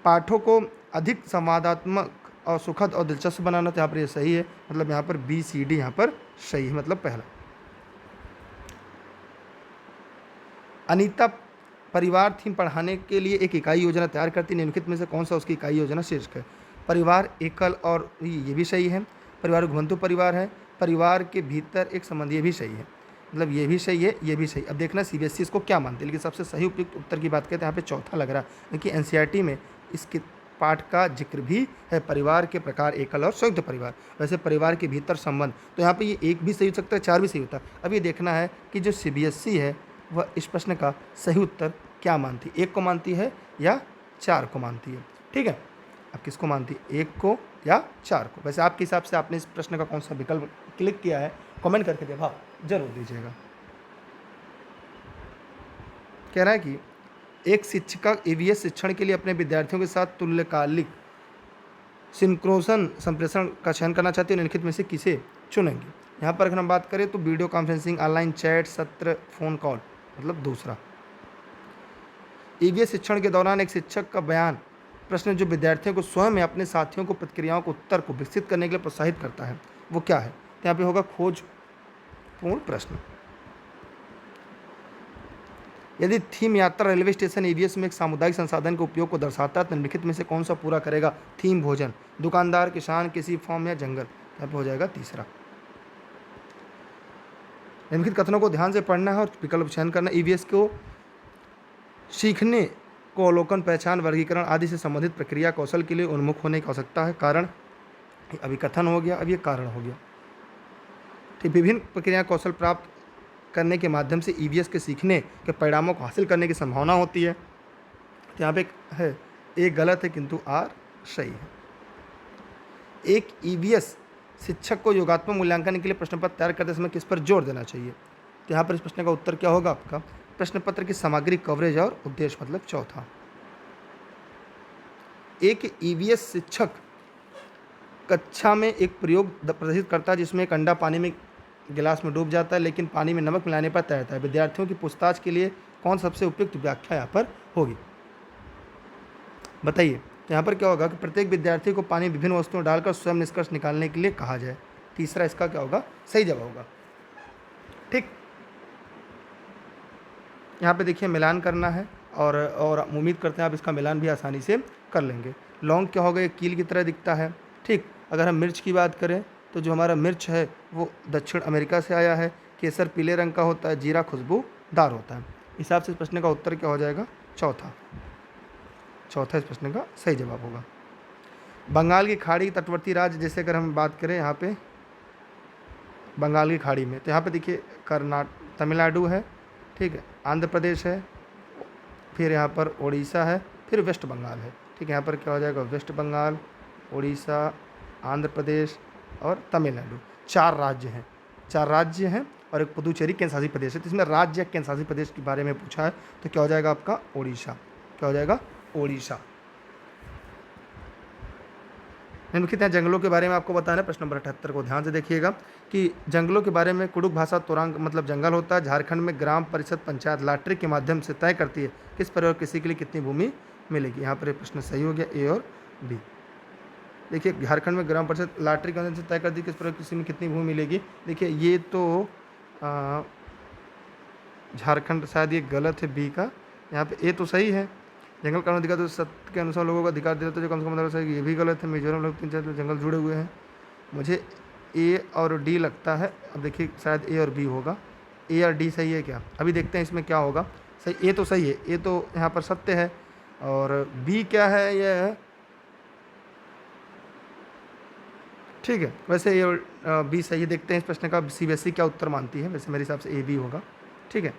पाठों को अधिक संवादात्मक और सुखद और दिलचस्प बनाना। तो यहाँ पर ये सही है, मतलब यहाँ पर बी सी डी यहाँ पर सही है, मतलब पहला। अनीता परिवार थीम पढ़ाने के लिए एक इकाई योजना तैयार करती है। निम्नलिखित में से कौन सा उसकी इकाई योजना शीर्षक है। परिवार एकल और ये भी सही है। परिवार घुमंतु परिवार है। परिवार के भीतर एक संबंध, ये भी सही है, मतलब ये भी सही है, ये भी सही। अब देखना सीबीएसई इसको क्या मानती है, लेकिन सबसे सही उपयुक्त उत्तर की बात करते हैं यहाँ पे चौथा लग रहा है, क्योंकि एनसीईआरटी में इसके पाठ का जिक्र भी है, परिवार के प्रकार एकल और संयुक्त परिवार। वैसे परिवार के भीतर संबंध, तो यहाँ पे ये एक भी सही हो सकता है, 4 भी सही होता है। अब ये देखना है कि जो सीबीएसई है वह इस प्रश्न का सही उत्तर क्या मानती है, 1 को मानती है या 4 को मानती है। ठीक है, अब किसको मानती है, 1 को या 4 को। वैसे आपके हिसाब से आपने इस प्रश्न का कौन सा विकल्प क्लिक किया है, कमेंट करके जवाब जरूर दीजिएगा। कह रहा है कि एक शिक्षिका ईवीएस शिक्षण के लिए अपने विद्यार्थियों के साथ तुल्यकालिक सिंक्रोसन संप्रेषण का चयन करना चाहती है, निम्नलिखित में से किसे चुनेंगे। यहाँ पर अगर हम बात करें तो वीडियो कॉन्फ्रेंसिंग, ऑनलाइन चैट, सत्र, फोन कॉल, मतलब दूसरा। ईवीएस शिक्षण के दौरान एक शिक्षक का बयान प्रश्न जो विद्यार्थियों को स्वयं या अपने साथियों को प्रतिक्रियाओं को उत्तर को विकसित करने के लिए प्रोत्साहित करता है, वो क्या है। तो यहाँ पे होगा खोजपूर्ण प्रश्न। यदि थीम यात्रा रेलवे स्टेशन ईवीएस में एक सामुदायिक संसाधन के उपयोग को दर्शाता है तो निम्नलिखित में से कौन सा पूरा करेगा। थीम भोजन, दुकानदार, किसान, किसी फॉर्म या जंगल। यहाँ पे हो जाएगा तीसरा। निम्नलिखित कथनों को ध्यान से पढ़ना है और विकल्प चयन करना। ईवीएस को सीखने को अवलोकन, पहचान, वर्गीकरण आदि से संबंधित प्रक्रिया कौशल के लिए उन्मुख होने की आवश्यकता है। कारण, अभी कथन हो गया, अब ये कारण हो गया। ठीक, विभिन्न प्रक्रिया कौशल प्राप्त करने के माध्यम से ईवीएस के सीखने के परिणामों को हासिल करने की संभावना होती है। तो यहाँ पे है ए गलत है किंतु आर सही है। एक ईवीएस शिक्षक को योगात्मक मूल्यांकन के लिए प्रश्न पत्र तैयार करते समय किस पर जोर देना चाहिए। तो यहाँ पर इस प्रश्न का उत्तर क्या होगा आपका, प्रश्न पत्र की सामग्री, कवरेज और उद्देश्य, मतलब चौथा। एक ईवीएस शिक्षक कक्षा में एक प्रयोग प्रदर्शित करता है जिसमें एक अंडा पानी में गिलास में डूब जाता है लेकिन पानी में नमक मिलाने पर तैरता है। विद्यार्थियों की पूछताछ के लिए कौन सबसे उपयुक्त व्याख्या यहाँ पर होगी, बताइए। तो यहाँ पर क्या होगा कि प्रत्येक विद्यार्थी को पानी में विभिन्न वस्तुओं डालकर स्वयं निष्कर्ष निकालने के लिए कहा जाए। तीसरा इसका क्या होगा, सही जवाब होगा। ठीक, यहाँ पे देखिए मिलान करना है और उम्मीद करते हैं आप इसका मिलान भी आसानी से कर लेंगे। लौंग क्या होगा, एक कील की तरह दिखता है। ठीक, अगर हम मिर्च की बात करें तो जो हमारा मिर्च है वो दक्षिण अमेरिका से आया है। केसर पीले रंग का होता है, जीरा खुशबूदार होता है। हिसाब से इस प्रश्न का उत्तर क्या हो जाएगा, चौथा। चौथा इस प्रश्न का सही जवाब होगा। बंगाल की खाड़ी तटवर्ती राज्य, जैसे अगर हम बात करें यहाँ पे बंगाल की खाड़ी में, तो यहाँ पे देखिए तमिलनाडु है, ठीक है, आंध्र प्रदेश है, फिर यहाँ पर उड़ीसा है, फिर वेस्ट बंगाल है। ठीक है, यहाँ पर क्या हो जाएगा, वेस्ट बंगाल, उड़ीसा, आंध्र प्रदेश और तमिलनाडु। चार राज्य हैं और एक पुदुचेरी केंद्र शासित प्रदेश है। तो इसमें राज्य या केंद्र शासित प्रदेश के बारे में पूछा है तो क्या हो जाएगा आपका, उड़ीसा। क्या हो जाएगा, उड़ीसा। निम्नलिखित हैं जंगलों के बारे में आपको बताना है। प्रश्न नंबर 78 को ध्यान से देखिएगा कि जंगलों के बारे में कुडुख भाषा तोरांग मतलब जंगल होता है। झारखंड में ग्राम परिषद पंचायत लॉटरी के माध्यम से तय करती है किस परिवार किसी के लिए कितनी भूमि मिलेगी। यहाँ पर ये प्रश्न सही हो गया, ए और बी। देखिए झारखंड में ग्राम परिषद लॉटरी के माध्यम से तय करती है किस परिवार किसी में कितनी भूमि मिलेगी। देखिए ये तो झारखंड शायद ये गलत है, बी का। यहाँ पे ए तो सही है, जंगल कानून अधिकार तो सत्य के अनुसार लोगों को अधिकार देता है जो कम से कम 15 वर्ष, ये भी गलत है। मिजोरम लोग 3-4 जंगल जुड़े हुए हैं। मुझे ए और डी लगता है। अब देखिए शायद ए और बी होगा, ए और डी सही है क्या, अभी देखते हैं इसमें क्या होगा। सही, ए तो सही है, ए तो यहाँ पर सत्य है। और बी क्या है, ये ठीक है। वैसे ए और बी सही है। देखते हैं इस प्रश्न का सीबीएसई क्या उत्तर मानती है। वैसे मेरे हिसाब से ए बी होगा, ठीक है।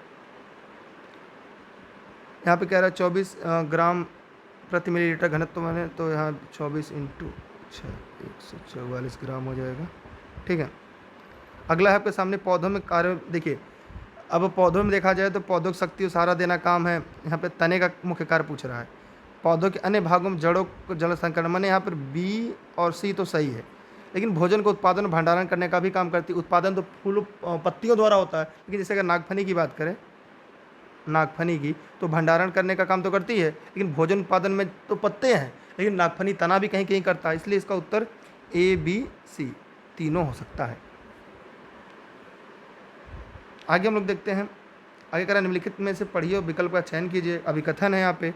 यहाँ पे कह रहा है 24 ग्राम प्रति मिलीलीटर घनत्व मैंने, तो यहाँ 24 इंटू 144 ग्राम हो जाएगा, ठीक है। अगला है आपके सामने पौधों में कार्य। देखिए अब पौधों में देखा जाए तो पौधों की शक्ति को सहारा देना काम है। यहाँ पे तने का मुख्य कार्य पूछ रहा है। पौधों के अन्य भागों में जड़ों को जल संकरण, मैंने यहाँ पर बी और सी तो सही है, लेकिन भोजन को उत्पादन भंडारण करने का भी काम करती है। उत्पादन तो फूल पत्तियों द्वारा होता है, लेकिन जैसे अगर नागफनी की बात करें, नागफनी की, तो भंडारण करने का काम तो करती है, लेकिन भोजन उत्पादन में तो पत्ते हैं, लेकिन नागफनी तना भी कहीं कहीं करता है। इसलिए इसका उत्तर ए बी सी तीनों हो सकता है। आगे हम लोग देखते हैं। आगे कह रहा निम्नलिखित में से पढ़िए और विकल्प का चयन कीजिए। अभिकथन है यहाँ पे,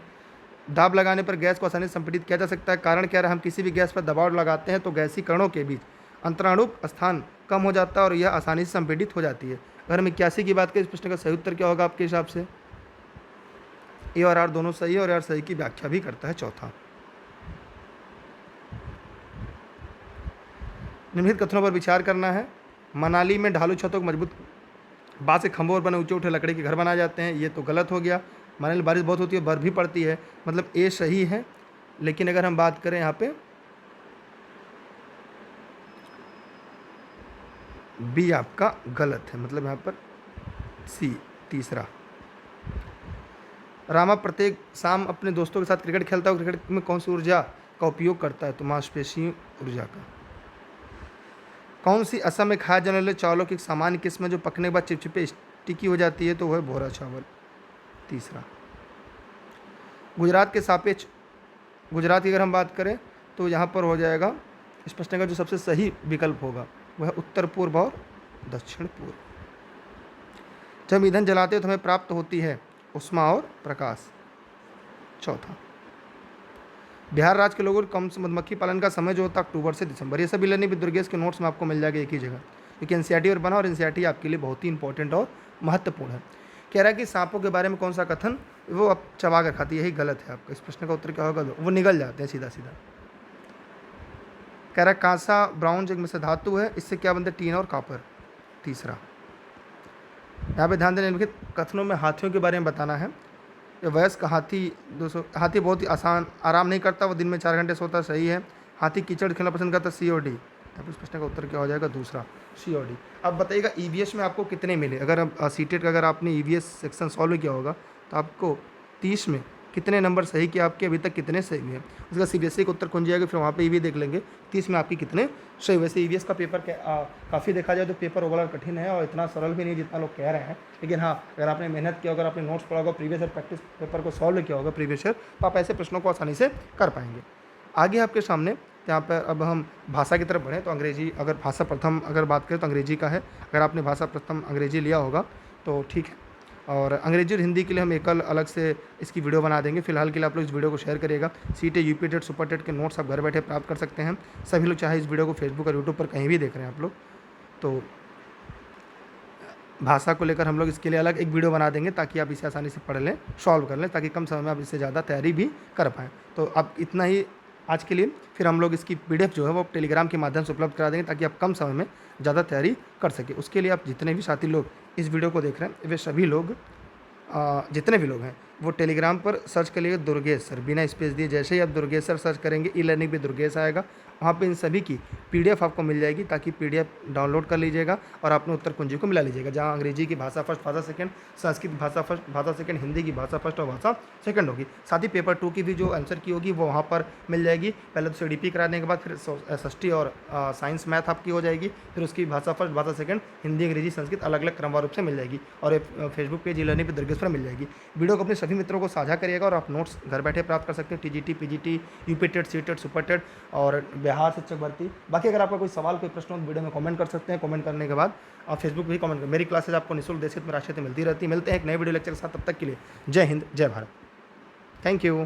दाब लगाने पर गैस को आसानी से संपीड़ित किया जा सकता है। कारण क्या रहा, हम किसी भी गैस पर दबाव लगाते हैं तो गैसीय कणों के बीच अंतराणुक स्थान कम हो जाता है और यह आसानी से संपीड़ित हो जाती है। अगर हम 81 की बात करें, इस प्रश्न का सही उत्तर क्या होगा आपके हिसाब से, ए और आर दोनों सही है और आर सही की व्याख्या भी करता है, चौथा। निम्नलिखित कथनों पर विचार करना है। मनाली में ढालू छतों को मजबूत बांस से खंभों और बने ऊंचे उठे लकड़ी के घर बनाए जाते हैं, ये तो गलत हो गया। मनाली बारिश बहुत होती है, बर्फ भी पड़ती है, मतलब ए सही है। लेकिन अगर हम बात करें यहाँ पे बी आपका गलत है, मतलब यहाँ पर सी तीसरा। रामा प्रत्येक शाम अपने दोस्तों के साथ क्रिकेट खेलता है, क्रिकेट में कौन सी ऊर्जा का उपयोग करता है? तो मांसपेशी ऊर्जा का। कौन सी असम में खाए जाने वाले चावलों की एक सामान्य किस्म है जो पकने के बाद चिपचिपे स्टिकी हो जाती है? तो वह भोरा चावल। तीसरा, गुजरात के सापेक्ष गुजरात की अगर हम बात करें तो यहाँ पर हो जाएगा इस प्रश्न का जो सबसे सही विकल्प होगा वह उत्तर पूर्व और दक्षिण पूर्व। जब ईंधन जलाते हो तो हमें प्राप्त होती है उष्मा और प्रकाश। चौथा, बिहार राज्य के लोगों को कम से मधुमक्खी पालन का समय जो होता है अक्टूबर से दिसंबर। ये सभी लर्निंग विद दुर्गेश के नोट्स में आपको मिल जाएगा एक ही जगह, क्योंकि एनसीईआरटी और बना और एनसीईआरटी आपके लिए बहुत ही इंपॉर्टेंट और महत्वपूर्ण है। कह रहा है कि सांपों के बारे में कौन सा कथन वो अब चबा कर खाती है, यही गलत है आपका। इस प्रश्न का उत्तर क्या होगा? वो निगल जाते हैं सीधा सीधा। कह रहा है कांसा ब्राउन में से धातु है, इससे क्या बनता है? टीन और कॉपर। तीसरा, यहाँ पे ध्यान देने निम्नलिखित कथनों में हाथियों के बारे में बताना है। ये वयस्क हाथी हाथी बहुत ही आसान आराम नहीं करता, वो दिन में 4 घंटे सोता, सही है। हाथी कीचड़ खेलना पसंद करता, COD। इस प्रश्न का उत्तर क्या हो जाएगा? दूसरा, COD। अब बताइएगा EVS में आपको कितने मिले? अगर अब सीटेट का अगर आपने EVS सेक्शन सॉल्व किया होगा तो आपको 30 में कितने नंबर सही किए? आपके अभी तक कितने सही हुए हैं? उसका CBSE का उत्तर कौन जाएगा, फिर वहाँ पे EVS देख लेंगे 30 में आपकी कितने सही। वैसे EVS का पेपर काफ़ी देखा जाए तो पेपर ओवरऑल कठिन है और इतना सरल भी नहीं जितना लोग कह रहे हैं। लेकिन हाँ, अगर आपने मेहनत किया, अगर आपने नोट्स पढ़ा होगा, प्रीवियस ईयर प्रैक्टिस पेपर को सॉल्व किया होगा प्रीवियस ईयर, तो आप ऐसे प्रश्नों को आसानी से कर पाएंगे। आगे आपके सामने यहाँ पर अब हम भाषा की तरफ बढ़ें तो अंग्रेजी, अगर भाषा प्रथम अगर बात करें तो अंग्रेजी का है। अगर आपने भाषा प्रथम अंग्रेजी लिया होगा तो ठीक है, और अंग्रेजी और हिंदी के लिए हम एकल अलग से इसकी वीडियो बना देंगे। फिलहाल के लिए आप लोग इस वीडियो को शेयर करिएगा। CTET, UP TET, super TET के नोट्स आप घर बैठे प्राप्त कर सकते हैं। सभी लोग चाहे इस वीडियो को फेसबुक और यूट्यूब पर कहीं भी देख रहे हैं आप लोग, तो भाषा को लेकर हम लोग इसके लिए अलग एक वीडियो बना देंगे ताकि आप इसे आसानी से पढ़ लें, सॉल्व कर लें, ताकि कम समय में आप इससे ज़्यादा तैयारी भी कर पाएँ। तो अब इतना ही आज के लिए। फिर हम लोग इसकी PDF जो है वो टेलीग्राम के माध्यम से उपलब्ध करा देंगे ताकि आप कम समय में ज़्यादा तैयारी कर सकें। उसके लिए आप जितने भी साथी लोग इस वीडियो को देख रहे हैं वे सभी लोग जितने भी लोग हैं वो टेलीग्राम पर सर्च करिएगा दुर्गेश सर, बिना स्पेस दिए। जैसे ही आप दुर्गेश सर सर्च करेंगे ई लर्निंग भी दुर्गेश आएगा, वहाँ पे इन सभी की PDF आपको मिल जाएगी, ताकि PDF डाउनलोड कर लीजिएगा और अपने उत्तर कुंजी को मिला लीजिएगा, जहाँ अंग्रेजी की भाषा फर्स्ट, भाषा सेकंड, संस्कृत भाषा फर्स्ट, भाषा सेकंड, हिंदी की भाषा फर्स्ट और भाषा सेकंड होगी। साथ ही पेपर 2 की भी जो आंसर की होगी वो वहाँ पर मिल जाएगी। पहले तो CDP कराने के बाद फिर SST और साइंस मैथ आपकी हो जाएगी, फिर उसकी भाषा फर्स्ट, भाषा सेकंड, हिंदी, अंग्रेजी, संस्कृत अलग अलग क्रमवार रूप से मिल जाएगी और फेसबुक पेज ई लर्निंग पे दुर्गेश पर मिल जाएगी। वीडियो को अपने सभी मित्रों को साझा करिएगा और आप नोट्स घर बैठे प्राप्त कर सकते हैं। TGT, PGT, UP TET, CTET, super TET और बिहार शिक्षक भर्ती। बाकी अगर आपका कोई सवाल, कोई प्रश्न हो तो वीडियो में कमेंट कर सकते हैं। कमेंट करने के बाद आप फेसबुक पर भी कमेंट करें। मेरी क्लासेज आपको निःशुल्क देश हित में, राष्ट्रीय हित में मिलती रहती है। मिलते हैं एक नए वीडियो लेक्चर के साथ, तब तक के लिए जय हिंद, जय भारत। Thank you.